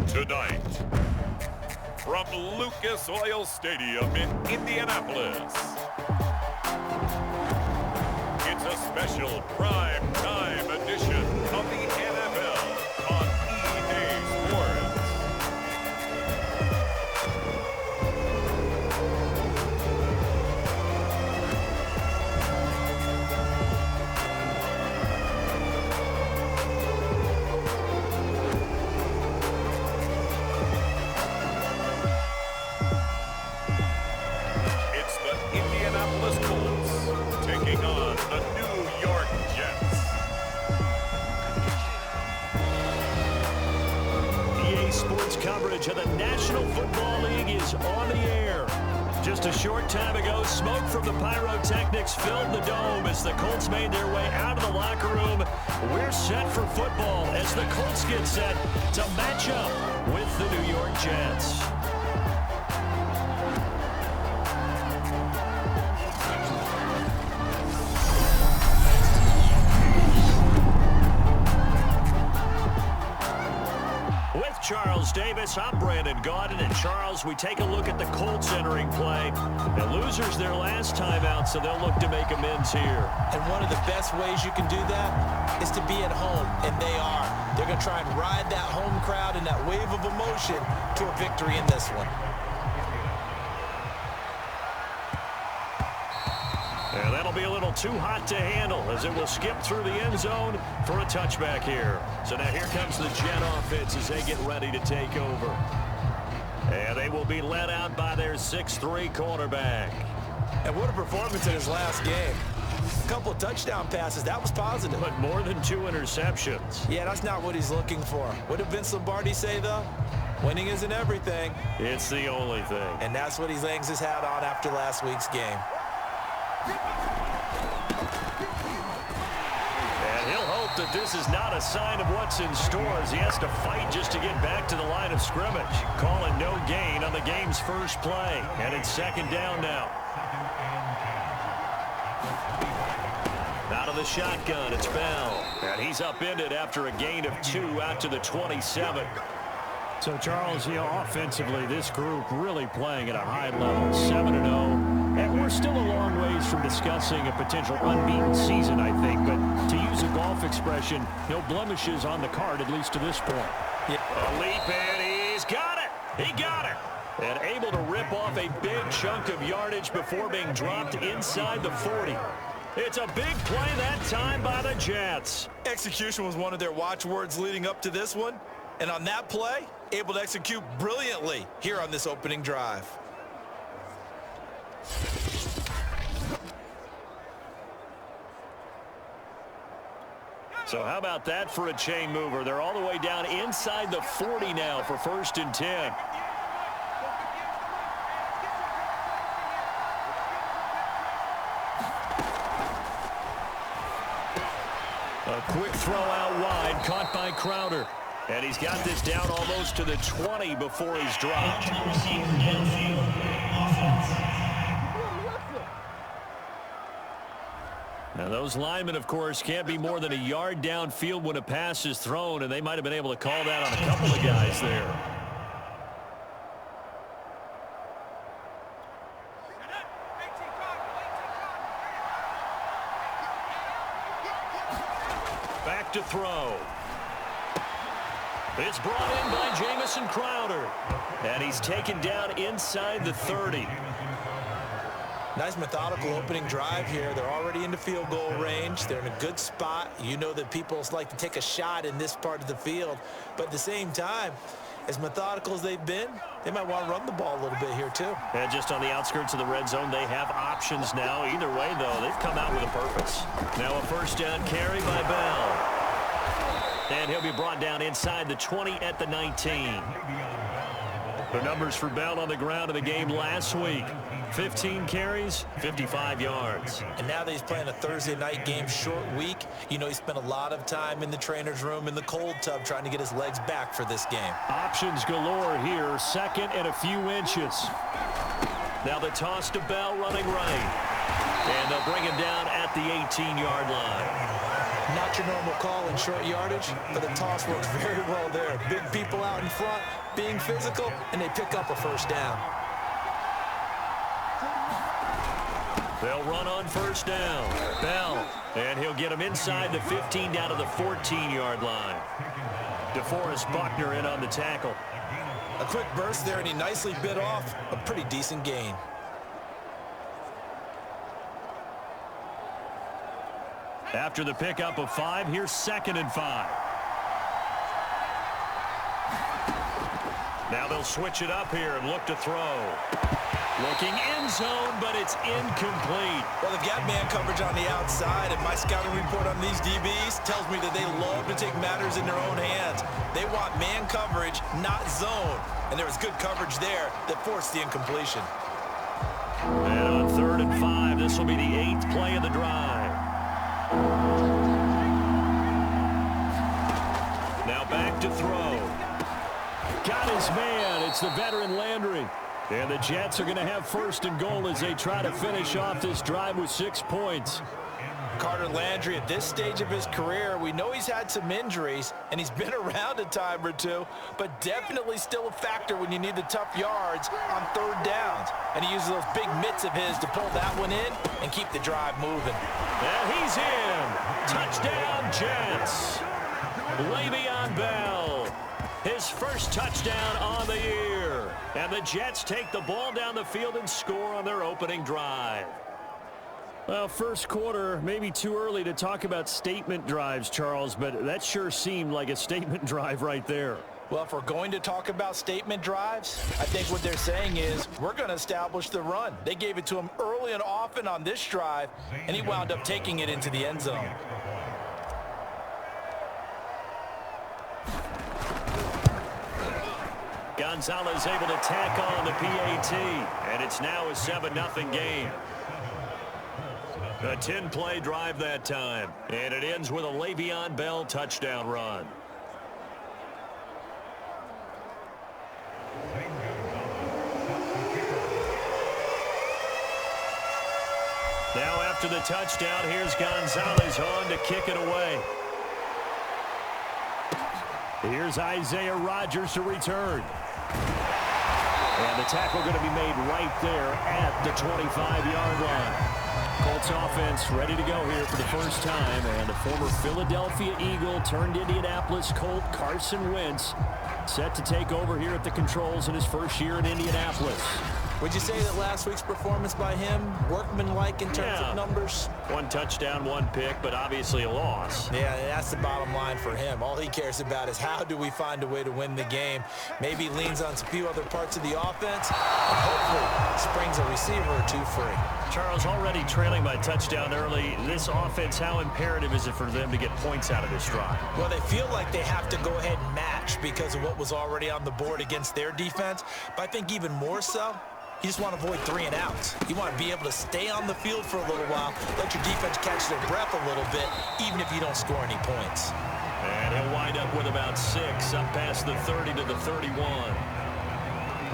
Tonight, from Lucas Oil Stadium in Indianapolis, it's a special prime time edition of the NFL on EA Sports. It's the Indianapolis Colts taking on the New York Jets. EA Sports coverage of the National Football League is on the air. Just a short time ago, smoke from the pyrotechnics filled the dome as the Colts made their way out of the locker room. We're set for football as the Colts get set to match up with the New York Jets. With Charles Davis, I'm Brandon Gaudin. And Charles, we take a look at the Colts entering play. The losers their last time out, so they'll look to make amends here. And one of the best ways you can do that is to be at home, and they are. They're going to try and ride that home crowd and that wave of emotion to a victory in this one. And that'll be a little too hot to handle as it will skip through the end zone for a touchback here. So now here comes the Jet offense as they get ready to take over. And they will be led out by their 6'3" quarterback. And what a performance in his last game. A couple of touchdown passes, that was positive. But more than 2 interceptions. Yeah, that's not what he's looking for. What did Vince Lombardi say, though? Winning isn't everything. It's the only thing. And that's what he hangs his hat on after last week's game. And he'll hope that this is not a sign of what's in store as he has to fight just to get back to the line of scrimmage. Calling no gain on the game's first play. And it's second down now. Out of the shotgun, it's Bell. And he's upended after a gain of 2 out to the 27. So, Charles, offensively, this group really playing at a high level, 7-0. And we're still a long ways from discussing a potential unbeaten season, I think. But to use a golf expression, no blemishes on the card, at least to this point. Yeah. A leap, and he's got it. He got it. And able to rip off a big chunk of yardage before being dropped inside the 40. It's a big play that time by the Jets. Execution was one of their watchwords leading up to this one. And on that play, able to execute brilliantly here on this opening drive. So how about that for a chain mover? They're all the way down inside the 40 now for 1st and 10. A quick throw out wide, caught by Crowder. And he's got this down almost to the 20 before he's dropped. Now those linemen, of course, can't be more than a yard downfield when a pass is thrown, and they might have been able to call that on a couple of guys there. Back to throw. It's brought in by Jamison Crowder. And he's taken down inside the 30. Nice methodical opening drive here. They're already into field goal range. They're in a good spot. You know that people like to take a shot in this part of the field. But at the same time, as methodical as they've been, they might want to run the ball a little bit here too. And just on the outskirts of the red zone, they have options now. Either way, though, they've come out with a purpose. Now a 1st down carry by Bell. And he'll be brought down inside the 20 at the 19. The numbers for Bell on the ground in the game last week. 15 carries, 55 yards. And now that he's playing a Thursday night game, short week, you know he spent a lot of time in the trainer's room in the cold tub trying to get his legs back for this game. Options galore here, 2nd and a few inches. Now the toss to Bell running right. And they'll bring him down at the 18-yard line. Not your normal call in short yardage, but the toss works very well there. Big people out in front, being physical, and they pick up a first down. They'll run on first down. Bell, and he'll get him inside the 15 down to the 14-yard line. DeForest Buckner in on the tackle. A quick burst there, and he nicely bit off a pretty decent gain. After the pickup of 5, here's 2nd and 5. Now they'll switch it up here and look to throw. Looking end zone, but it's incomplete. Well, they've got man coverage on the outside, and my scouting report on these DBs tells me that they love to take matters in their own hands. They want man coverage, not zone. And there was good coverage there that forced the incompletion. And on 3rd and 5, this will be the 8th play of the drive. Now back to throw. Got his man. It's the veteran Landry. And the Jets are going to have 1st and goal as they try to finish off this drive with 6 points. Carter Landry, at this stage of his career, we know he's had some injuries, and he's been around a time or two, but definitely still a factor when you need the tough yards on 3rd downs. And he uses those big mitts of his to pull that one in and keep the drive moving. And he's in. Touchdown, Jets. Le'Veon Bell, his first touchdown on the year. And the Jets take the ball down the field and score on their opening drive. Well, first quarter, maybe too early to talk about statement drives, Charles, but that sure seemed like a statement drive right there. Well, if we're going to talk about statement drives, I think what they're saying is we're going to establish the run. They gave it to him early and often on this drive, and he wound up taking it into the end zone. Gonzalez able to tack on the PAT, and it's now a 7-0 game. A 10-play drive that time, and it ends with a Le'Veon Bell touchdown run. Now after the touchdown, here's Gonzalez on to kick it away. Here's Isaiah Rodgers to return. And the tackle going to be made right there at the 25-yard line. Colts offense ready to go here for the first time, and the former Philadelphia Eagle turned Indianapolis Colt Carson Wentz set to take over here at the controls in his first year in Indianapolis. Would you say that last week's performance by him, workmanlike in terms of numbers? 1 touchdown, 1 pick, but obviously a loss. Yeah, that's the bottom line for him. All he cares about is how do we find a way to win the game. Maybe leans on a few other parts of the offense, and hopefully springs a receiver or two free. Charles, already trailing by touchdown early. This offense, how imperative is it for them to get points out of this drive? Well, they feel like they have to go ahead and match because of what was already on the board against their defense. But I think even more so, you just want to avoid 3 and outs. You want to be able to stay on the field for a little while, let your defense catch their breath a little bit, even if you don't score any points. And he'll wind up with about 6, up past the 30 to the 31.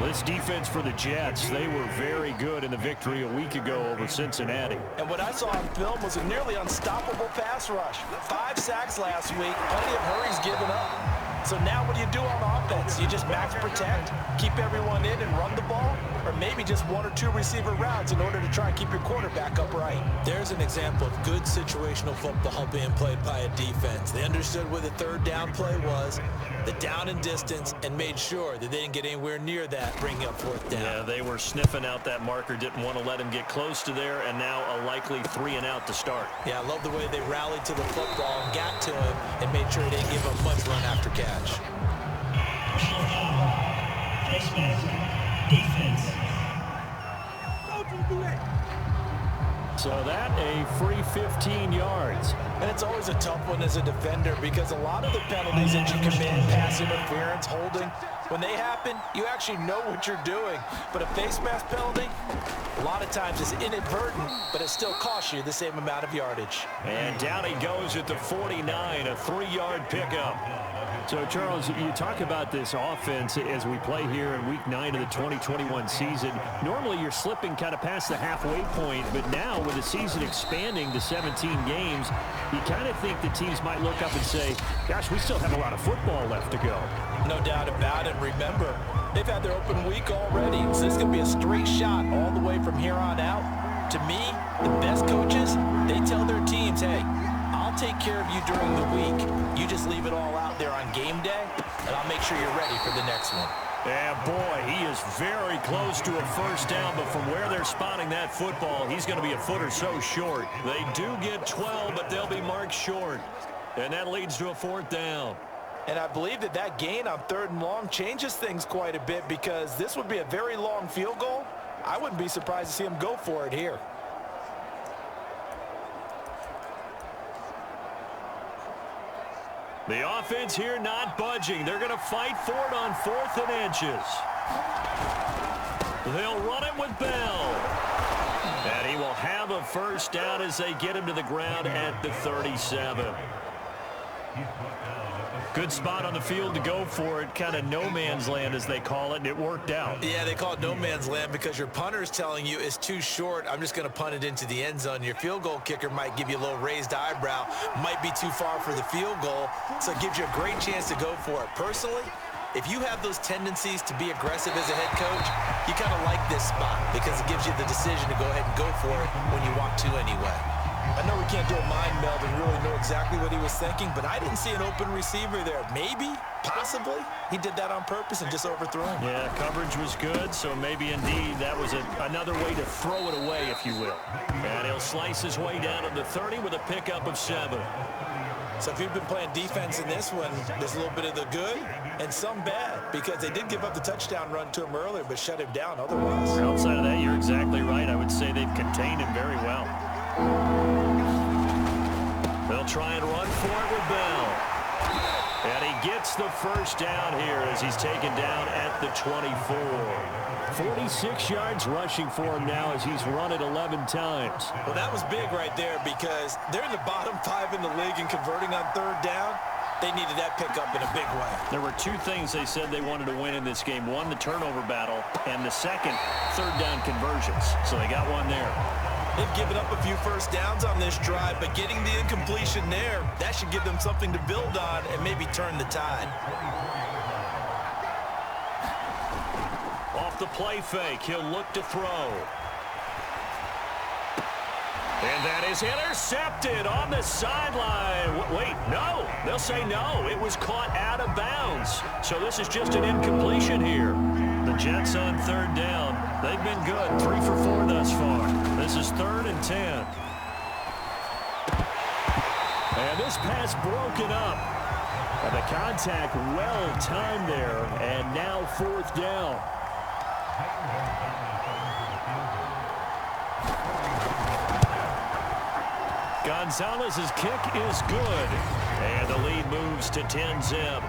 This defense for the Jets, they were very good in the victory a week ago over Cincinnati. And what I saw on film was a nearly unstoppable pass rush. 5 sacks last week, plenty of hurries given up. So now what do you do on offense? You just max protect, keep everyone in and run the ball, or maybe just 1 or 2 receiver routes in order to try and keep your quarterback upright. There's an example of good situational football being played by a defense. They understood where the 3rd down play was, the down and distance, and made sure that they didn't get anywhere near that, bringing up 4th down. Yeah, they were sniffing out that marker, didn't want to let him get close to there, and now a likely 3 and out to start. Yeah, I love the way they rallied to the football and got to him and made sure they didn't give him much run after catch. Defense. So that a free 15 yards. And it's always a tough one as a defender because a lot of the penalties that you commit, pass interference, holding, when they happen, you actually know what you're doing. But a face mask penalty, a lot of times is inadvertent, but it still costs you the same amount of yardage. And down he goes at the 49, a 3-yard pickup. So, Charles, you talk about this offense as we play here in Week 9 of the 2021 season. Normally, you're slipping kind of past the halfway point, but now with the season expanding to 17 games, you kind of think the teams might look up and say, gosh, we still have a lot of football left to go. No doubt about it. Remember, they've had their open week already, so this is going to be a straight shot all the way from here on out. To me, the best coaches, they tell their teams, hey, I'll take care of you during the week. You just leave it all out there on game day, and I'll make sure you're ready for the next one. Yeah, boy, he is very close to a first down, but from where they're spotting that football, he's going to be a foot or so short. They do get 12, but they'll be marked short, and that leads to a fourth down. And I believe that gain on 3rd and long changes things quite a bit because this would be a very long field goal. I wouldn't be surprised to see him go for it here. The offense here not budging. They're going to fight for it on 4th and inches. They'll run it with Bell. And he will have a first down as they get him to the ground at the 37. Good spot on the field to go for it, kind of no man's land as they call it, and it worked out. Yeah, they call it no man's land because your punter's telling you it's too short. I'm just going to punt it into the end zone. Your field goal kicker might give you a little raised eyebrow, might be too far for the field goal, so it gives you a great chance to go for it. Personally, if you have those tendencies to be aggressive as a head coach, you kind of like this spot because it gives you the decision to go ahead and go for it when you want to anyway. I know we can't do a mind meld and really know exactly what he was thinking, but I didn't see an open receiver there. Maybe, possibly, he did that on purpose and just overthrew him. Yeah, coverage was good, so maybe indeed that was another way to throw it away, if you will. And he'll slice his way down to the 30 with a pickup of 7. So if you've been playing defense in this one, there's a little bit of the good and some bad because they did give up the touchdown run to him earlier but shut him down otherwise. Outside of that, you're exactly right. I would say they've contained him very well. They'll try and run for it with Bell. And he gets the first down here as he's taken down at the 24. 46 yards rushing for him now as he's run it 11 times. Well, that was big right there because they're in the bottom 5 in the league and converting on 3rd down. They needed that pickup in a big way. There were 2 things they said they wanted to win in this game. One, the turnover battle, and the second, 3rd down conversions. So they got one there. They've given up a few first downs on this drive, but getting the incompletion there, that should give them something to build on and maybe turn the tide. Off the play fake, he'll look to throw. And that is intercepted on the sideline. Wait, no. They'll say no. It was caught out of bounds. So this is just an incompletion here. The Jets on 3rd down. They've been good. 3 for 4 thus far. This is 3rd and 10. And this pass broken up. And the contact well timed there. And now 4th down. Gonzalez's kick is good. And the lead moves to 10-zip.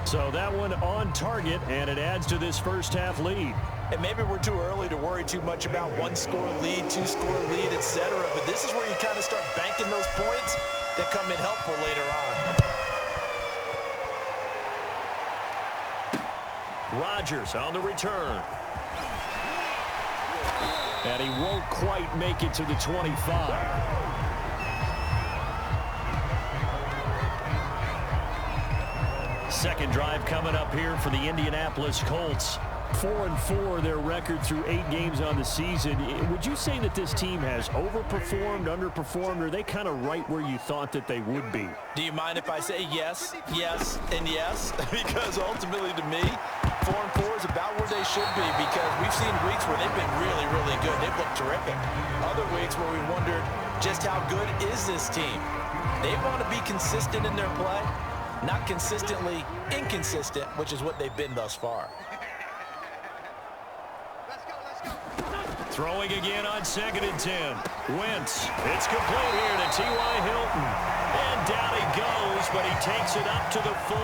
So that one on target, and it adds to this first half lead. And maybe we're too early to worry too much about 1-score lead, 2-score lead, etc. But this is where you kind of start banking those points that come in helpful later on. Rodgers on the return. And he won't quite make it to the 25. Second drive coming up here for the Indianapolis Colts. 4-4 their record through 8 games on the season. Would you say that this team has overperformed, underperformed, or are they kind of right where you thought that they would be? Do you mind if I say yes, yes, and yes? Because ultimately to me, 4-4 is about where they should be because we've seen weeks where they've been really, really good. They've looked terrific. Other weeks where we wondered just how good is this team. They want to be consistent in their play, not consistently inconsistent, which is what they've been thus far. Throwing again on 2nd and 10. Wentz. It's complete here to T.Y. Hilton. And down he goes, but he takes it up to the 40.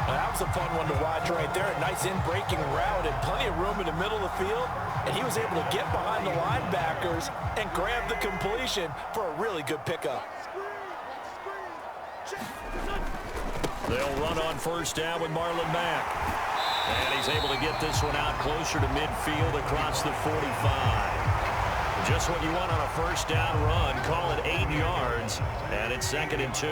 That was a fun one to watch right there. A nice in-breaking route and plenty of room in the middle of the field. And he was able to get behind the linebackers and grab the completion for a really good pickup. They'll run on first down with Marlon Mack. And he's able to get this one out closer to midfield across the 45. Just what you want on a first down run. Call it 8 yards. And it's 2nd and 2.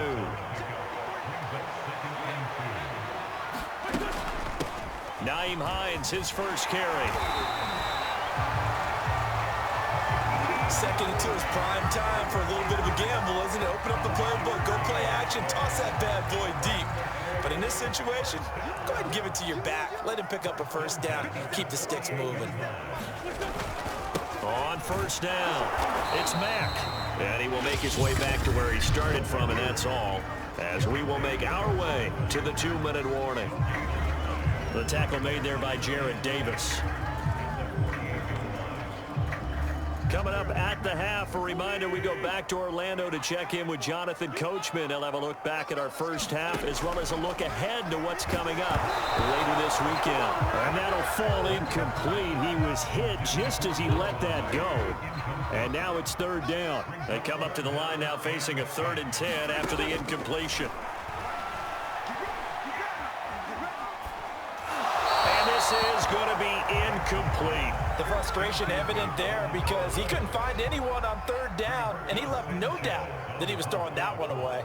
Nyheim Hines, his first carry. 2nd and 2 is prime time for a little bit of a gamble, isn't it? Open up the playbook, go play action, toss that bad boy deep. But in this situation, go ahead and give it to your back. Let him pick up a first down. Keep the sticks moving. On first down, it's Mack. And he will make his way back to where he started from, and that's all. As we will make our way to the 2-minute warning. The tackle made there by Jarrad Davis. Coming up at the half, a reminder, we go back to Orlando to check in with Jonathan Coachman. He'll have a look back at our first half as well as a look ahead to what's coming up later this weekend. And that'll fall incomplete. He was hit just as he let that go. And now it's 3rd down. They come up to the line now facing a 3rd and 10 after the incompletion. And this is going to be incomplete. The frustration evident there because he couldn't find anyone on 3rd down, and he left no doubt that he was throwing that one away.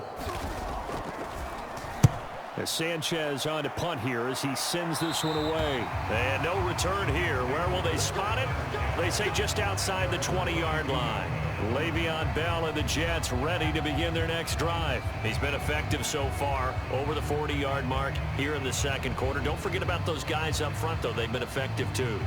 As Sanchez on to punt here as he sends this one away. And no return here. Where will they spot it? They say just outside the 20-yard line. Le'Veon Bell and the Jets ready to begin their next drive. He's been effective so far over the 40-yard mark here in the 2nd quarter. Don't forget about those guys up front, though. They've been effective, too.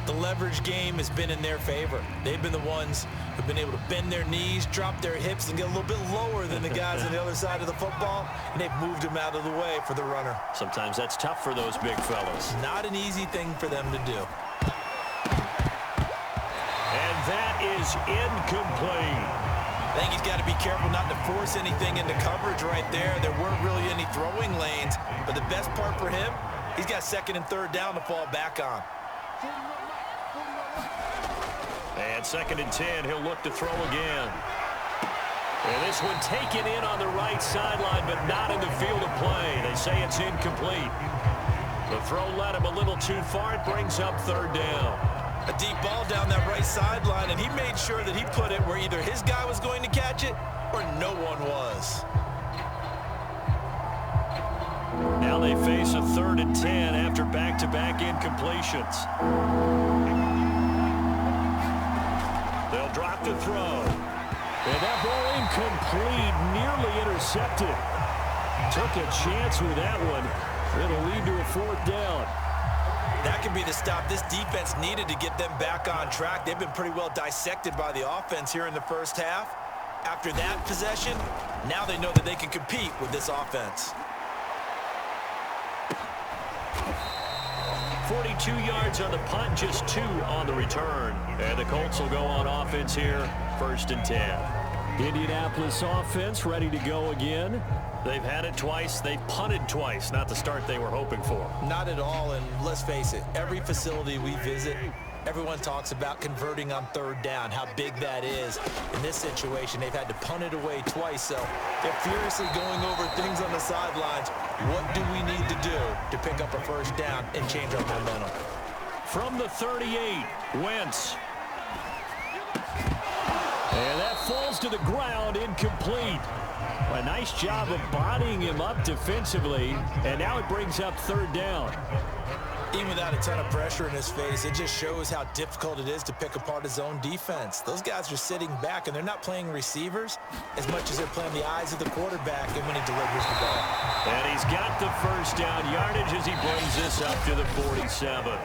The leverage game has been in their favor. They've been the ones who've been able to bend their knees, drop their hips, and get a little bit lower than the guys on the other side of the football, and they've moved them out of the way for the runner. Sometimes that's tough for those big fellas. Not an easy thing for them to do. And that is incomplete. I think he's got to be careful not to force anything into coverage right there. There weren't really any throwing lanes, but the best part for him, he's got 2nd and 3rd down to fall back on. And 2nd and 10, he'll look to throw again. And this one taken in on the right sideline, but not in the field of play. They say it's incomplete. The throw led him a little too far. It brings up 3rd down. A deep ball down that right sideline, and he made sure that he put it where either his guy was going to catch it or no one was. Now they face a 3rd and 10 after back-to-back incompletions. They'll drop the throw. And that ball incomplete, nearly intercepted. Took a chance with that one. It'll lead to a 4th down. That could be the stop this defense needed to get them back on track. They've been pretty well dissected by the offense here in the first half. After that possession, now they know that they can compete with this offense. 42 yards on the punt, just 2 on the return. And the Colts will go on offense here, 1st and 10. Indianapolis offense ready to go again. They've had it twice. They've punted twice. Not the start they were hoping for. Not at all, and let's face it, every facility we visit, everyone talks about converting on 3rd down, how big that is. In this situation, they've had to punt it away twice, so they're furiously going over things on the sidelines. What do we need to do to pick up a 1st down and change our momentum? From the 38, Wentz. And that falls to the ground, incomplete. A nice job of bodying him up defensively, and now it brings up 3rd down. Even without a ton of pressure in his face, it just shows how difficult it is to pick apart his own defense. Those guys are sitting back, and they're not playing receivers as much as they're playing the eyes of the quarterback and when he delivers the ball. And he's got the 1st down yardage as he brings this up to the 47.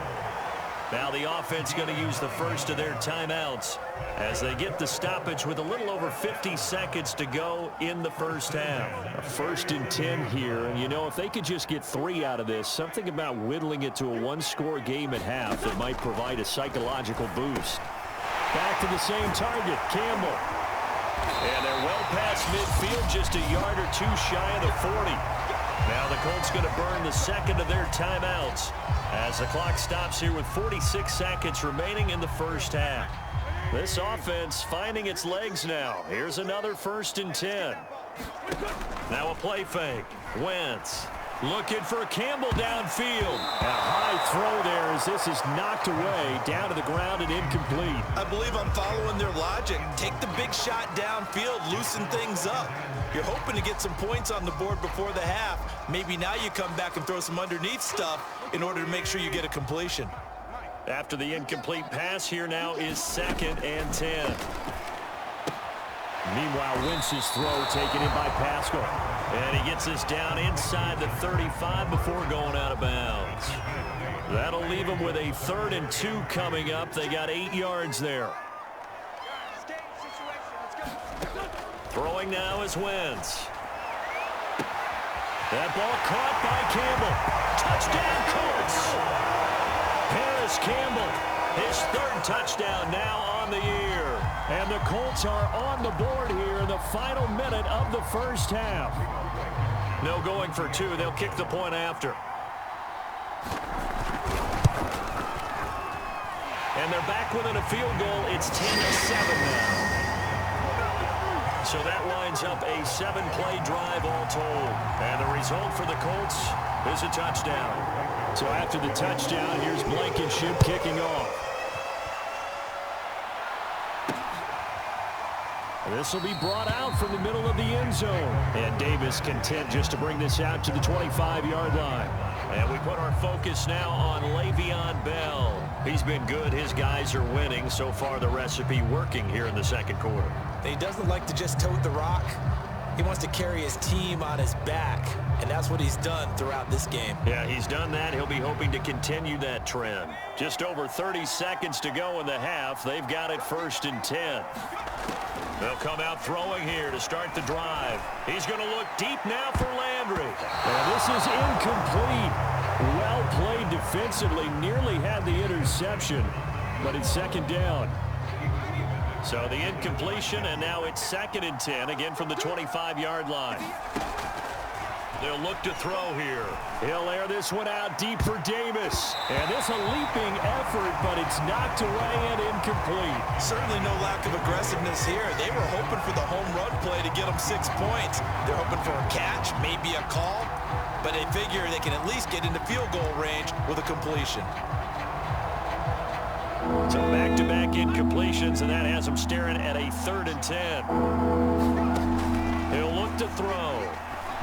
Now the offense going to use the first of their timeouts as they get the stoppage with a little over 50 seconds to go in the first half. A 1st and 10 here, and you know, if they could just get 3 out of this, something about whittling it to a 1-score game at half that might provide a psychological boost. Back to the same target, Campbell. And they're well past midfield, just a yard or 2 shy of the 40. Now the Colts going to burn the second of their timeouts as the clock stops here with 46 seconds remaining in the first half. This offense finding its legs now. Here's another 1st and 10. Now a play fake. Wentz looking for Campbell downfield. A high throw there as this is knocked away down to the ground and incomplete. I believe I'm following their logic. Take the big shot downfield, loosen things up. You're hoping to get some points on the board before the half. Maybe now you come back and throw some underneath stuff in order to make sure you get a completion. After the incomplete pass, here now is 2nd and 10. Meanwhile, Wentz's throw taken in by Pascal. And he gets this down inside the 35 before going out of bounds. That'll leave him with a 3rd and 2 coming up. They got 8 yards there. Throwing now is Wentz. That ball caught by Campbell. Touchdown, Colts. Harris Campbell, his 3rd touchdown now on the year. And the Colts are on the board here in the final minute of the first half. No going for 2. They'll kick the point after. And they're back within a field goal. It's 10-7 now. So that lines up a 7-play drive all told. And the result for the Colts is a touchdown. So after the touchdown, here's Blankenship kicking off. This will be brought out from the middle of the end zone. And Davis content just to bring this out to the 25-yard line. And we put our focus now on Le'Veon Bell. He's been good. His guys are winning. So far, the recipe working here in the second quarter. He doesn't like to just tote the rock. He wants to carry his team on his back, and that's what he's done throughout this game. Yeah, he's done that. He'll be hoping to continue that trend. Just over 30 seconds to go in the half. They've got it 1st and 10. They'll come out throwing here to start the drive. He's going to look deep now for Landry. Now this is incomplete. Well played defensively. Nearly had the interception, but it's 2nd down. So the incompletion, and now it's 2nd and 10, again from the 25-yard line. They'll look to throw here. He'll air this one out deep for Davis. And this a leaping effort, but it's knocked away and incomplete. Certainly no lack of aggressiveness here. They were hoping for the home run play to get them 6 points. They're hoping for a catch, maybe a call, but they figure they can at least get into field goal range with a completion. So back-to-back incompletions, and that has them staring at a 3rd and 10. He'll look to throw.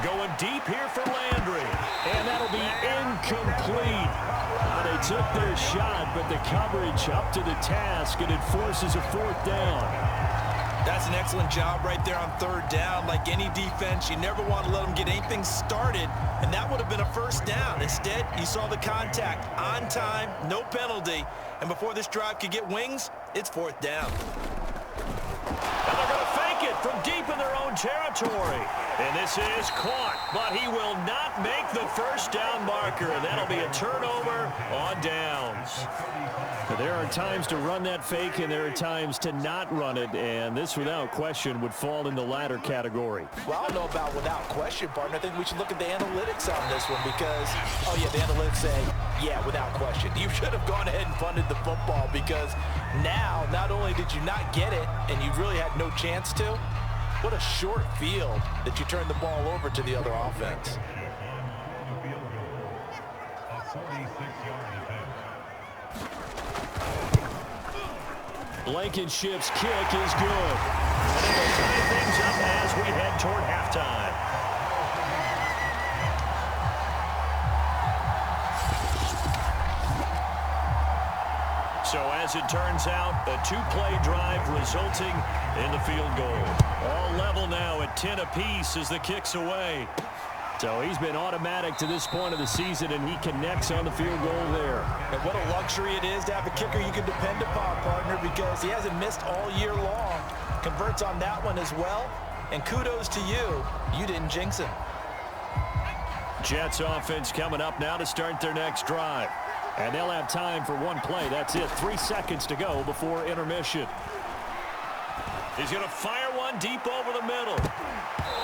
Going deep here for Landry. And that'll be incomplete. They took their shot, but the coverage up to the task, and it forces a 4th down. That's an excellent job right there on 3rd down. Like any defense, you never want to let them get anything started, and that would have been a 1st down. Instead, you saw the contact on time, no penalty, and before this drive could get wings, it's 4th down. And they're going to fake it from deep in their own territory. And this is caught, but he will not make the 1st down marker. That'll be a turnover on downs. There are times to run that fake, and there are times to not run it, and this, without question, would fall in the latter category. Well, I don't know about without question, partner. I think we should look at the analytics on this one because, oh, yeah, the analytics say, yeah, without question. You should have gone ahead and punted the football because now, not only did you not get it, and you really had no chance to, what a short field that you turned the ball over to the other offense. Blankenship's kick is good. And it'll tie things up as we head toward halftime. So as it turns out, a 2-play drive resulting in the field goal. All level now at 10 apiece as the kick's away. So he's been automatic to this point of the season, and he connects on the field goal there. And what a luxury it is to have a kicker you can depend upon, partner, because he hasn't missed all year long. Converts on that one as well. And kudos to you. You didn't jinx him. Jets offense coming up now to start their next drive. And they'll have time for one play. That's it. 3 seconds to go before intermission. He's going to fire one deep over the middle.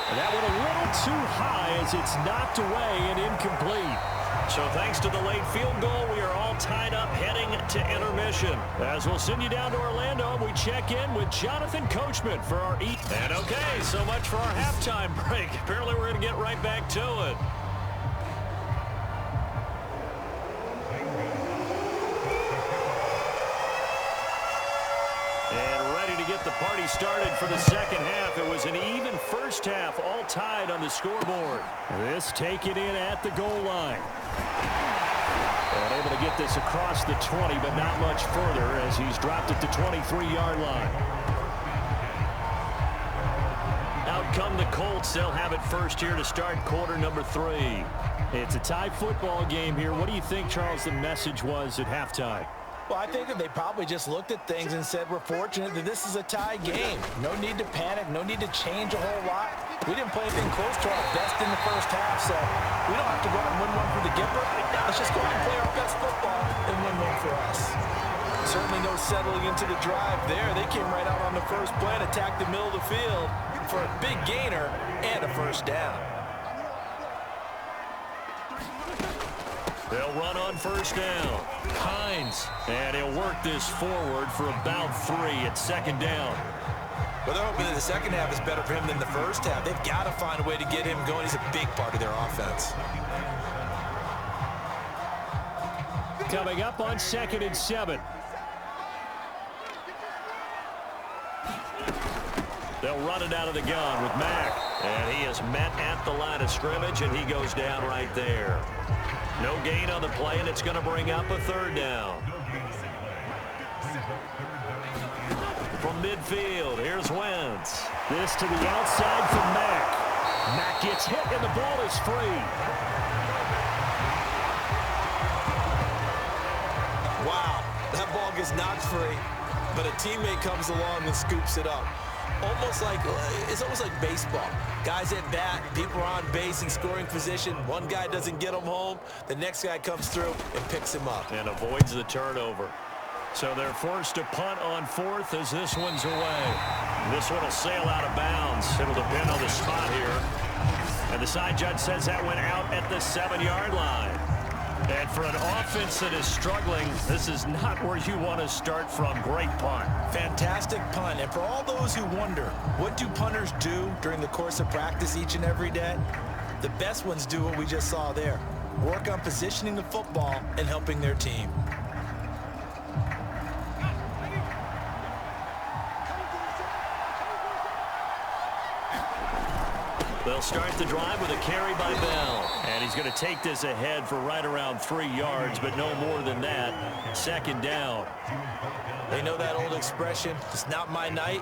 And that one a little too high as it's knocked away and incomplete. So thanks to the late field goal, we are all tied up heading to intermission. As we'll send you down to Orlando, we check in with Jonathan Coachman for our And okay, so much for our halftime break. Apparently we're going to get right back to it. And ready to get the party started for the second half. It was an even first half, all tied on the scoreboard. This taken in at the goal line. And able to get this across the 20, but not much further as he's dropped it to 23-yard line. Out come the Colts. They'll have it first here to start quarter number 3. It's a tie football game here. What do you think, Charles, the message was at halftime? Well, I think that they probably just looked at things and said, we're fortunate that this is a tie game. No need to panic, no need to change a whole lot. We didn't play anything close to our best in the first half, so we don't have to go out and win one for the Gipper. Let's just go out and play our best football and win one for us. Certainly no settling into the drive there. They came right out on the first play and attacked the middle of the field for a big gainer and a first down. They'll run on first down. Hines. And he'll work this forward for about 3 at second down. Well, they're hoping that the second half is better for him than the first half. They've got to find a way to get him going. He's a big part of their offense. Coming up on 2nd and 7. They'll run it out of the gun with Mack. And he is met at the line of scrimmage, and he goes down right there. No gain on the play, and it's going to bring up a third down. From midfield, here's Wentz. This to the outside for Mack. Mack gets hit, and the ball is free. Wow, that ball gets knocked free, but a teammate comes along and scoops it up. It's almost like baseball. Guys at bat, people are on base in scoring position. One guy doesn't get him home. The next guy comes through and picks him up. And avoids the turnover. So they're forced to punt on 4th as this one's away. This one will sail out of bounds. It'll depend on the spot here. And the side judge says that went out at the 7-yard line. And for an offense that is struggling, this is not where you want to start from. Great punt. Fantastic punt. And for all those who wonder, what do punters do during the course of practice each and every day? The best ones do what we just saw there. Work on positioning the football and helping their team. They'll start the drive with a carry by Bell. And he's going to take this ahead for right around 3 yards, but no more than that. Second down. They know that old expression, it's not my night.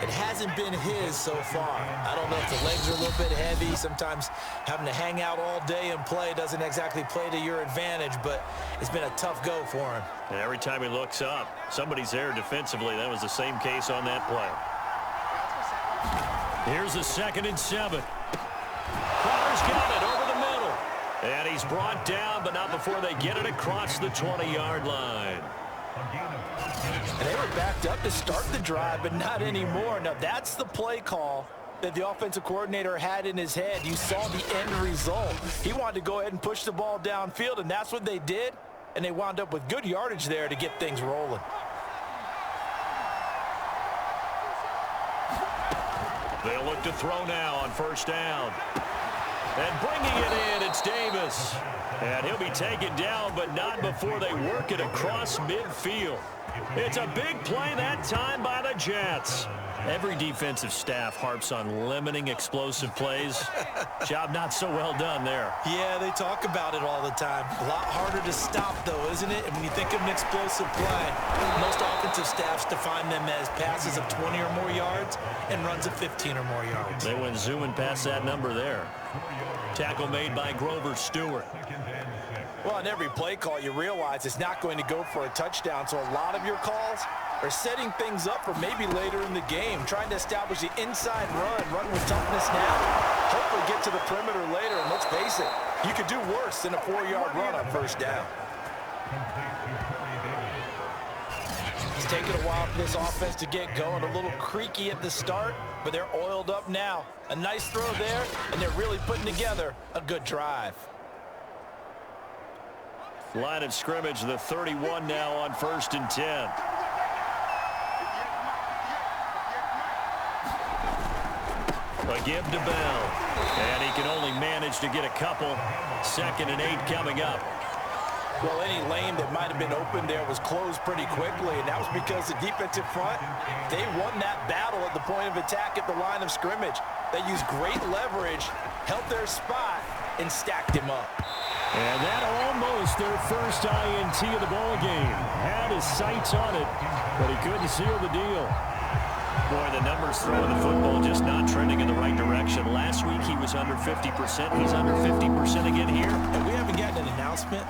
It hasn't been his so far. I don't know if the legs are a little bit heavy. Sometimes having to hang out all day and play doesn't exactly play to your advantage, but it's been a tough go for him. And every time he looks up, somebody's there defensively. That was the same case on that play. Here's a 2nd and 7. Crowder's got it over the middle. And he's brought down, but not before they get it across the 20-yard line. And they were backed up to start the drive, but not anymore. Now, that's the play call that the offensive coordinator had in his head. You saw the end result. He wanted to go ahead and push the ball downfield, and that's what they did. And they wound up with good yardage there to get things rolling. They'll look to throw now on first down. And bringing it in, it's Davis. And he'll be taken down, but not before they work it across midfield. It's a big play that time by the Jets. Every defensive staff harps on limiting explosive plays. Job not so well done there. Yeah, they talk about it all the time. A lot harder to stop, though, isn't it? And when you think of an explosive play, most offensive staffs define them as passes of 20 or more yards and runs of 15 or more yards. They went zooming past that number there. Tackle made by Grover Stewart. Well, on every play call, you realize it's not going to go for a touchdown, so a lot of your calls are setting things up for maybe later in the game, trying to establish the inside run with toughness now, hopefully get to the perimeter later, and let's face it, you could do worse than a 4-yard run on first down. It's taken a while for this offense to get going. A little creaky at the start, but they're oiled up now. A nice throw there, and they're really putting together a good drive. Line of scrimmage, the 31 now on 1st and 10. A give to Bell. And he can only manage to get a couple. 2nd and 8 coming up. Well, any lane that might have been open there was closed pretty quickly, and that was because the defensive front, they won that battle at the point of attack at the line of scrimmage. They used great leverage, held their spot, and stacked him up. And that almost their first INT of the ball game. Had his sights on it, but he couldn't seal the deal. Boy, the numbers throwing the football just not trending in the right direction. Last week he was under 50%. He's under 50% again here. And we haven't gotten an announcement,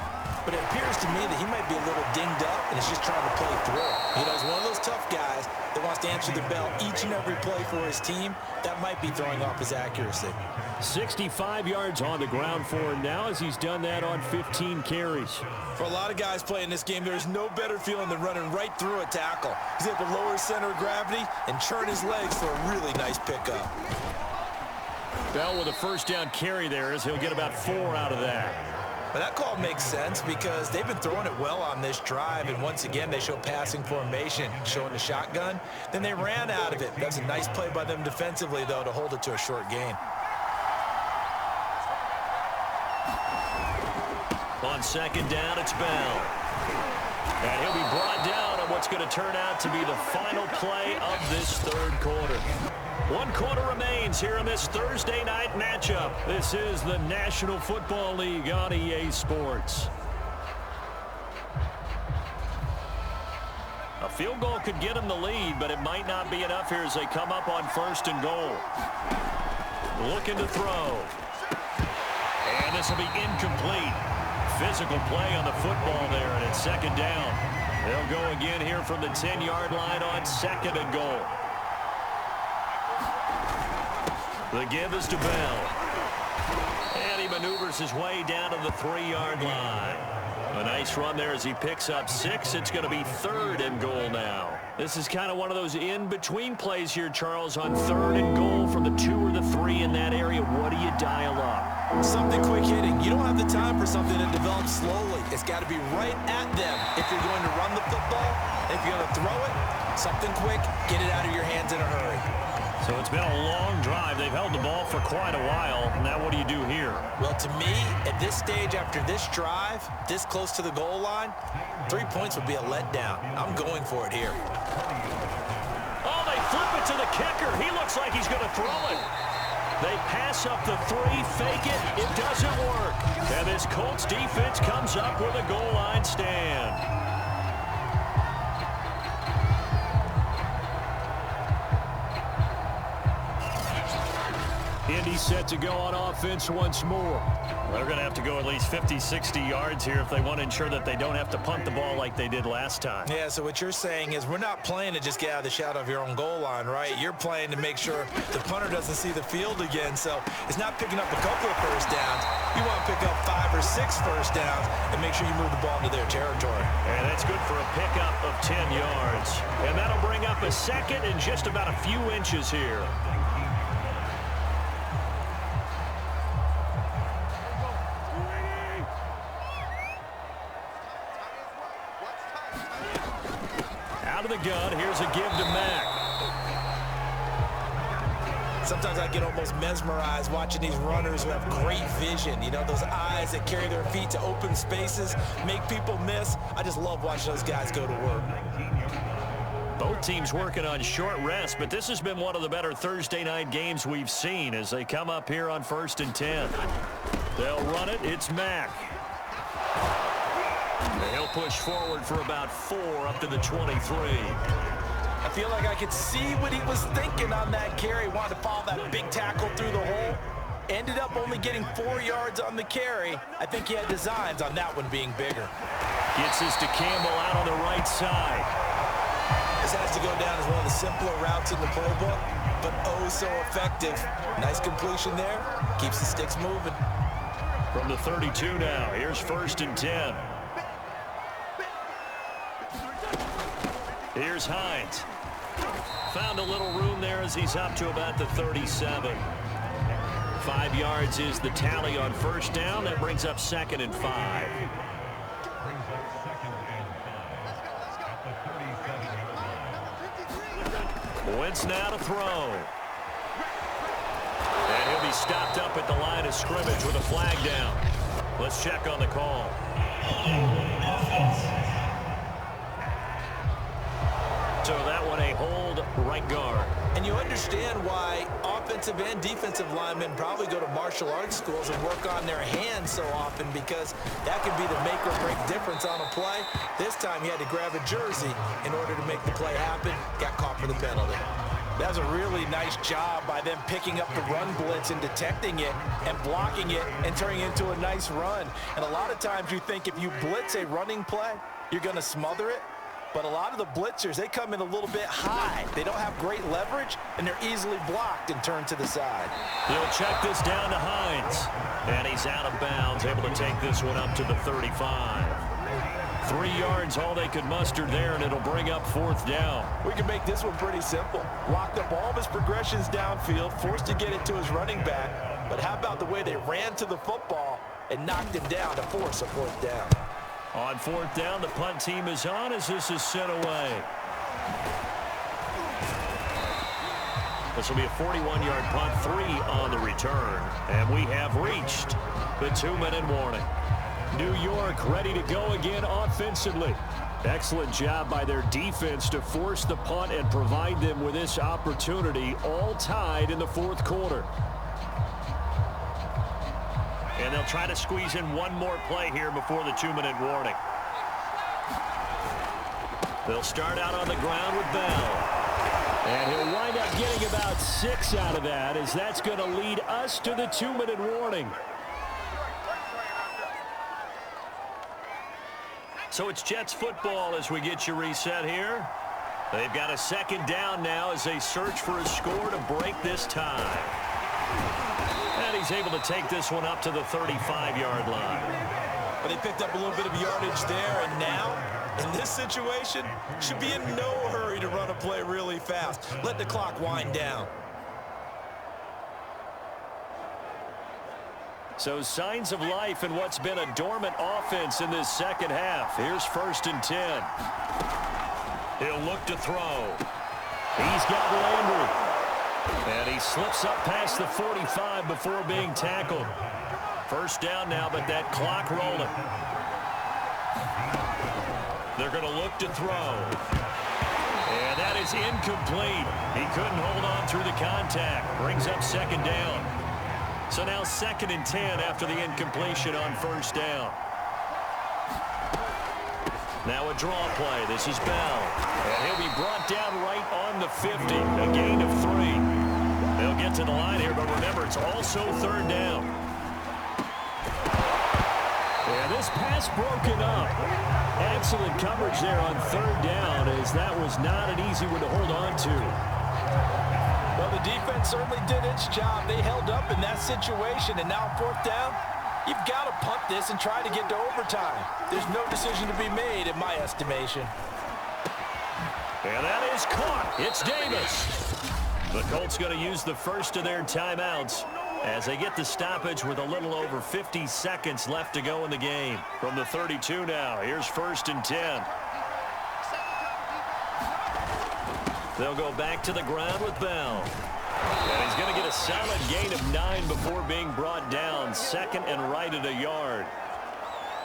but it appears to me that he might be a little dinged up and is just trying to play through it. You know, he's one of those tough guys that wants to answer the bell each and every play for his team. That might be throwing off his accuracy. 65 yards on the ground for him now as he's done that on 15 carries. For a lot of guys playing this game, there's no better feeling than running right through a tackle. He's able to lower his center of gravity and churn his legs for a really nice pickup. Bell with a first down carry there as he'll get about 4 out of that. But that call makes sense because they've been throwing it well on this drive, and once again they show passing formation, showing the shotgun. Then they ran out of it. That's a nice play by them defensively, though, to hold it to a short gain. On 2nd down, it's Bell. And he'll be brought down on what's going to turn out to be the final play of this 3rd quarter. 1 quarter remains here in this Thursday night matchup. This is the National Football League on EA Sports. A field goal could get them the lead, but it might not be enough here as they come up on 1st and goal. Looking to throw. And this will be incomplete. Physical play on the football there, and it's 2nd down. They'll go again here from the 10-yard line on 2nd and goal. The give is to Bell. And he maneuvers his way down to the 3-yard line. A nice run there as he picks up 6. It's going to be 3rd and goal now. This is kind of one of those in-between plays here, Charles, on 3rd and goal from the 2 or the 3 in that area. What do you dial up? Something quick hitting. You don't have the time for something that develops slowly. It's got to be right at them if you're going to run the football. If you're going to throw it, something quick, get it out of your hands in a hurry. So it's been a long drive. They've held the ball for quite a while. Now what do you do here? Well, to me, at this stage after this drive, this close to the goal line, 3 points would be a letdown. I'm going for it here. Oh, they flip it to the kicker. He looks like he's going to throw it. They pass up the 3, fake it. It doesn't work. And this Colts defense comes up with a goal line stand. Indy set to go on offense once more. They're going to have to go at least 50, 60 yards here if they want to ensure that they don't have to punt the ball like they did last time. Yeah, so what you're saying is we're not playing to just get out of the shadow of your own goal line, right? You're playing to make sure the punter doesn't see the field again. So it's not picking up a couple of first downs. You want to pick up 5 or 6 first downs and make sure you move the ball into their territory. And that's good for a pickup of 10 yards. And that'll bring up a 2nd and just about a few inches here. Out of the gun, here's a give to Mack. Sometimes I get almost mesmerized watching these runners who have great vision. You know, those eyes that carry their feet to open spaces, make people miss. I just love watching those guys go to work. Both teams working on short rest, but this has been one of the better Thursday night games we've seen as they come up here on 1st and 10. They'll run it. It's Mack. He'll push forward for about 4 up to the 23. I feel like I could see what he was thinking on that carry. Wanted to follow that big tackle through the hole. Ended up only getting 4 yards on the carry. I think he had designs on that one being bigger. Gets this to Campbell out on the right side. This has to go down as one of the simpler routes in the playbook, but oh so effective. Nice completion there. Keeps the sticks moving. From the 32 now, here's 1st and 10. Here's Hines. Found a little room there as he's up to about the 37. 5 yards is the tally on first down. That brings up 2nd and 5. Wentz now to throw. And he'll be stopped up at the line of scrimmage with a flag down. Let's check on the call. So that one a hold right guard. And you understand why offensive and defensive linemen probably go to martial arts schools and work on their hands so often, because that can be the make or break difference on a play. This time he had to grab a jersey in order to make the play happen. Got caught for the penalty. That was a really nice job by them picking up the run blitz and detecting it and blocking it and turning it into a nice run. And a lot of times you think if you blitz a running play, you're going to smother it. But a lot of the blitzers, they come in a little bit high. They don't have great leverage, and they're easily blocked and turned to the side. He'll check this down to Hines. And he's out of bounds, able to take this one up to the 35. 3 yards, all they could muster there, and it'll bring up 4th down. We can make this one pretty simple. Locked up all of his progressions downfield, forced to get it to his running back. But how about the way they ran to the football and knocked him down to force a 4th down? On 4th down, the punt team is on as this is sent away. This will be a 41-yard punt, 3 on the return. And we have reached the 2-minute warning. New York ready to go again offensively. Excellent job by their defense to force the punt and provide them with this opportunity, all tied in the 4th quarter. And they'll try to squeeze in one more play here before the 2-minute warning. They'll start out on the ground with Bell. And he'll wind up getting about 6 out of that, as that's going to lead us to the 2-minute warning. So it's Jets football as we get you reset here. They've got a 2nd down now as they search for a score to break this tie. And he's able to take this one up to the 35-yard line. But they picked up a little bit of yardage there, and now, in this situation, should be in no hurry to run a play really fast. Let the clock wind down. So signs of life in what's been a dormant offense in this 2nd half. Here's 1st and 10. He'll look to throw. He's got Landry. And he slips up past the 45 before being tackled. 1st down now, but that clock rolling. They're going to look to throw. And that is incomplete. He couldn't hold on through the contact. Brings up 2nd down. So now 2nd and 10 after the incompletion on 1st down. Now a draw play. This is Bell. And he'll be brought down right on the 50. A gain of 3. They'll get to the line here, but remember, it's also 3rd down. And this pass broken up. Excellent coverage there on 3rd down, as that was not an easy one to hold on to. Well, the defense certainly did its job. They held up in that situation, and now 4th down, you've got to punt this and try to get to overtime. There's no decision to be made, in my estimation. And that is caught. It's Davis. The Colts going to use the first of their timeouts as they get the stoppage with a little over 50 seconds left to go in the game. From the 32 now, here's 1st and 10. They'll go back to the ground with Bell. And he's going to get a solid gain of 9 before being brought down. 2nd and right at a yard.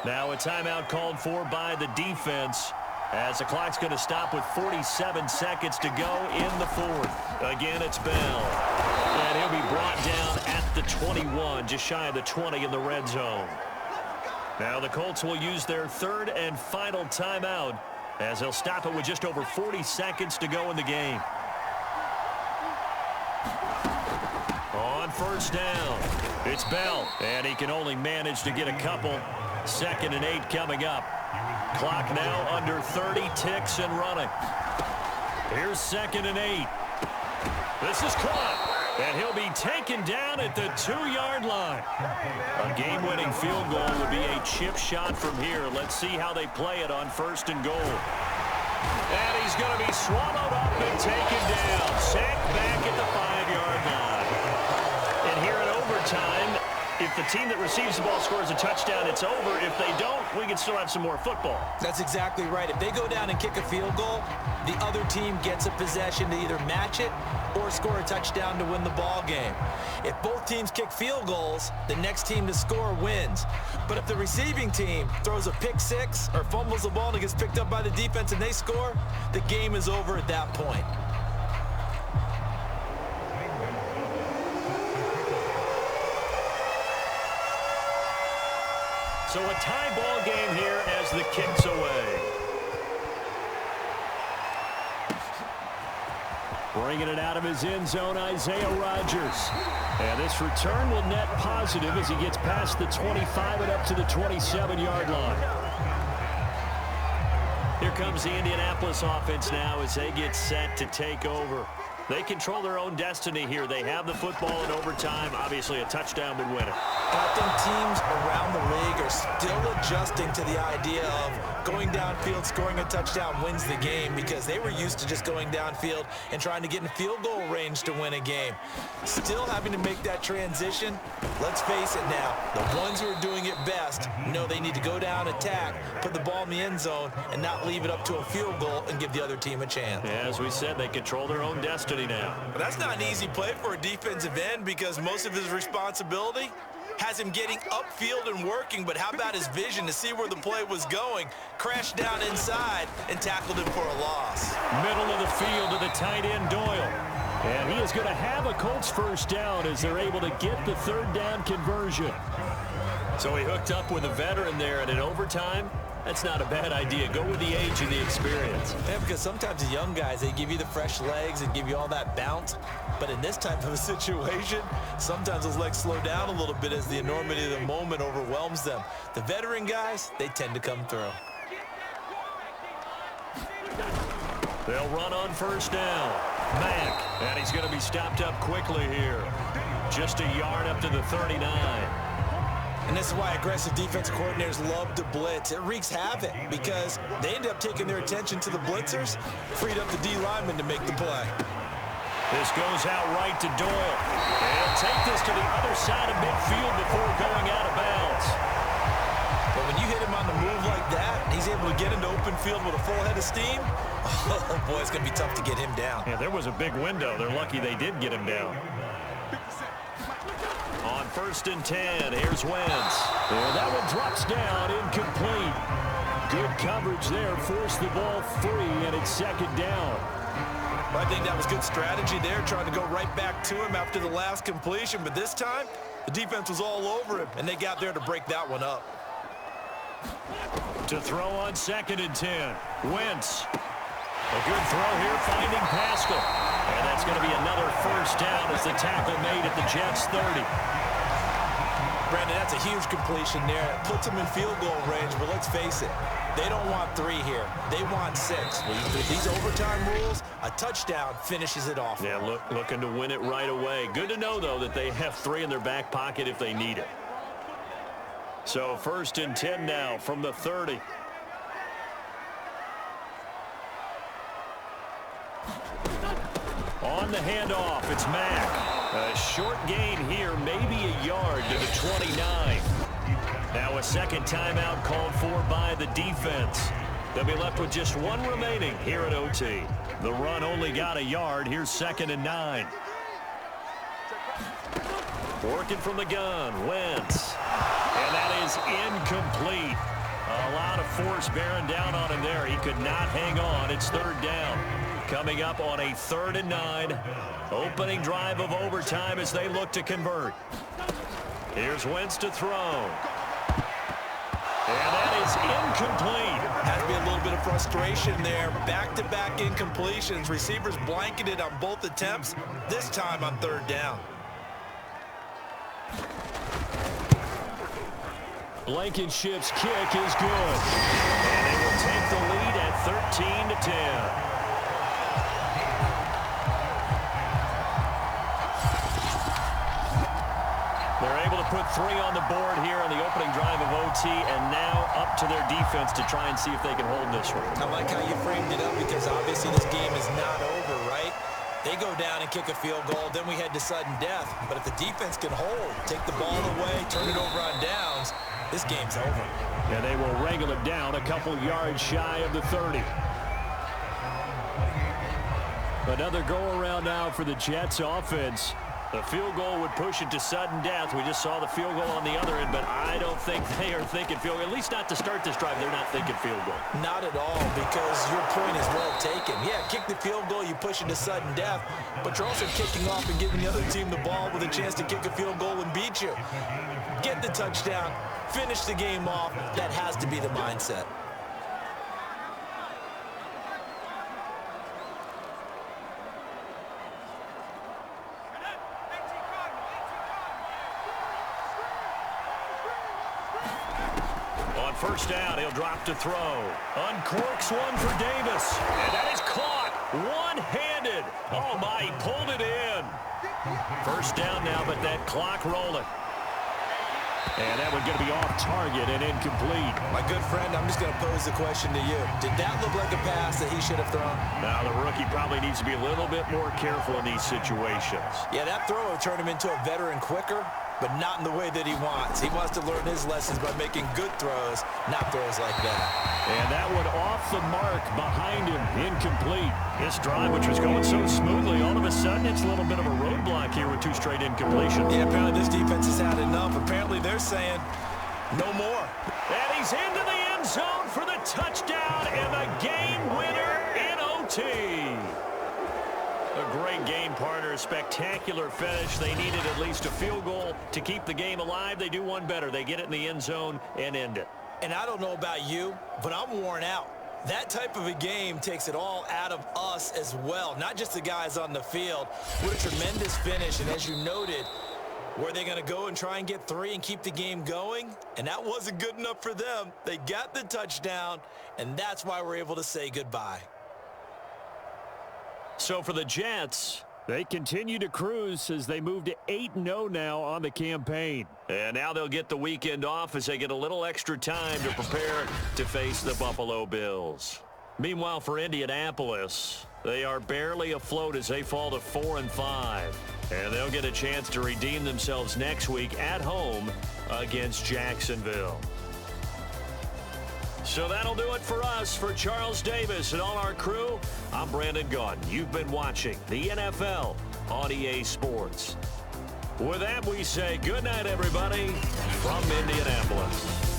Now a timeout called for by the defense, as the clock's going to stop with 47 seconds to go in the 4th. Again, it's Bell. And he'll be brought down at the 21, just shy of the 20 in the red zone. Now the Colts will use their 3rd and final timeout, as they'll stop it with just over 40 seconds to go in the game. On 1st down, it's Bell, and he can only manage to get a couple. 2nd and 8 coming up. Clock now under 30 ticks and running. Here's 2nd and 8. This is caught, and he'll be taken down at the 2-yard line. A game-winning field goal would be a chip shot from here. Let's see how they play it on 1st and goal. And he's going to be swallowed up and taken down. Sacked back at the 5-yard line. And here in overtime, if the team that receives the ball scores a touchdown, it's over. If they don't, we can still have some more football. That's exactly right. If they go down and kick a field goal, the other team gets a possession to either match it or score a touchdown to win the ball game. If both teams kick field goals, the next team to score wins. But if the receiving team throws a pick six or fumbles the ball and it gets picked up by the defense and they score, the game is over at that point. So a tie ball game here as the kick's away. Bringing it out of his end zone, Isaiah Rodgers. And this return will net positive as he gets past the 25 and up to the 27-yard line. Here comes the Indianapolis offense now as they get set to take over. They control their own destiny here. They have the football in overtime. Obviously, a touchdown would win it. I think teams around the league are still adjusting to the idea of going downfield, scoring a touchdown wins the game, because they were used to just going downfield and trying to get in field goal range to win a game. Still having to make that transition. Let's face it now, the ones who are doing it best know they need to go down, attack, put the ball in the end zone, and not leave it up to a field goal and give the other team a chance. Yeah, as we said, they control their own destiny now. But that's not an easy play for a defensive end, because most of his responsibility has him getting upfield and working, but how about his vision to see where the play was going? Crashed down inside and tackled him for a loss. Middle of the field to the tight end, Doyle. And he is going to have a Colts first down as they're able to get the third down conversion. So he hooked up with a veteran there, and in overtime, that's not a bad idea. Go with the age and the experience. Yeah, because sometimes the young guys, they give you the fresh legs and give you all that bounce. But in this type of a situation, sometimes those legs slow down a little bit as the enormity of the moment overwhelms them. The veteran guys, they tend to come through. They'll run on first down. Mack, and he's going to be stopped up quickly here. Just a yard up to the 39. And this is why aggressive defensive coordinators love to blitz. It wreaks havoc because they end up taking their attention to the blitzers, freed up the D lineman to make the play. This goes out right to Doyle. And he'll take this to the other side of midfield before going out of bounds. But when you hit him on the move like that, he's able to get into open field with a full head of steam. Oh, boy, it's going to be tough to get him down. Yeah, there was a big window. They're lucky they did get him down. On 1st and 10, here's Wentz. And that one drops down, incomplete. Good coverage there, forced the ball free, and it's second down. I think that was good strategy there, trying to go right back to him after the last completion. But this time, the defense was all over him, and they got there to break that one up. To throw on 2nd and 10, Wentz. A good throw here, finding Pascal. And that's going to be another first down as the tackle made at the Jets' 30. Brandon, that's a huge completion there. It puts them in field goal range, but let's face it, they don't want 3 here. They want 6. With these overtime rules, a touchdown finishes it off. Yeah, looking to win it right away. Good to know, though, that they have 3 in their back pocket if they need it. So 1st and 10 now from the 30. On the handoff, it's Mack. A short gain here, maybe a yard to the 29. Now a second timeout called for by the defense. They'll be left with just 1 remaining here at OT. The run only got a yard. Here's 2nd and 9. Working from the gun, Wentz. And that is incomplete. A lot of force bearing down on him there. He could not hang on. It's 3rd down. Coming up on a 3rd and 9. Opening drive of overtime as they look to convert. Here's Wentz to throw. And that is incomplete. Has to be a little bit of frustration there. Back-to-back incompletions. Receivers blanketed on both attempts. This time on 3rd down. Blankenship's kick is good. And they will take the lead at 13-10. They're able to put 3 on the board here on the opening drive of OT, and now up to their defense to try and see if they can hold this one. I like how you framed it up because obviously this game is not over, right? They go down and kick a field goal, then we head to sudden death. But if the defense can hold, take the ball away, turn it over on downs, this game's over. And they will wrangle it down a couple yards shy of the 30. Another go-around now for the Jets offense. The field goal would push it to sudden death. We just saw the field goal on the other end, but I don't think they are thinking field goal. At least not to start this drive. They're not thinking field goal. Not at all, because your point is well taken. Yeah, kick the field goal, you push it to sudden death, but you're also kicking off and giving the other team the ball with a chance to kick a field goal and beat you. Get the touchdown, finish the game off. That has to be the mindset. First down, he'll drop to throw. Uncorks one for Davis. And that is caught one-handed. Oh, my, he pulled it in. First down now, but that clock rolling. And that one's going to be off target and incomplete. My good friend, I'm just going to pose the question to you. Did that look like a pass that he should have thrown? Now, the rookie probably needs to be a little bit more careful in these situations. Yeah, that throw will turn him into a veteran quicker, but not in the way that he wants. He wants to learn his lessons by making good throws, not throws like that. And that one off the mark behind him, incomplete. This drive, which was going so smoothly, all of a sudden it's a little bit of a roadblock here with two straight incompletions. Yeah, apparently this defense has had enough. Apparently they're saying no more. And he's into the end zone for the touchdown and the game winner in OT. A great game, partner. Spectacular finish. They needed at least a field goal to keep the game alive. They do one better. They get it in the end zone and end it. And I don't know about you, but I'm worn out. That type of a game takes it all out of us as well, not just the guys on the field. What a tremendous finish, and as you noted, were they going to go and try and get 3 and keep the game going? And that wasn't good enough for them. They got the touchdown, and that's why we're able to say goodbye. So for the Jets, they continue to cruise as they move to 8-0 now on the campaign. And now they'll get the weekend off as they get a little extra time to prepare to face the Buffalo Bills. Meanwhile, for Indianapolis, they are barely afloat as they fall to 4-5. And they'll get a chance to redeem themselves next week at home against Jacksonville. So that'll do it for us. For Charles Davis and all our crew, I'm Brandon Gaudin. You've been watching the NFL on EA Sports. With that, we say good night, everybody, from Indianapolis.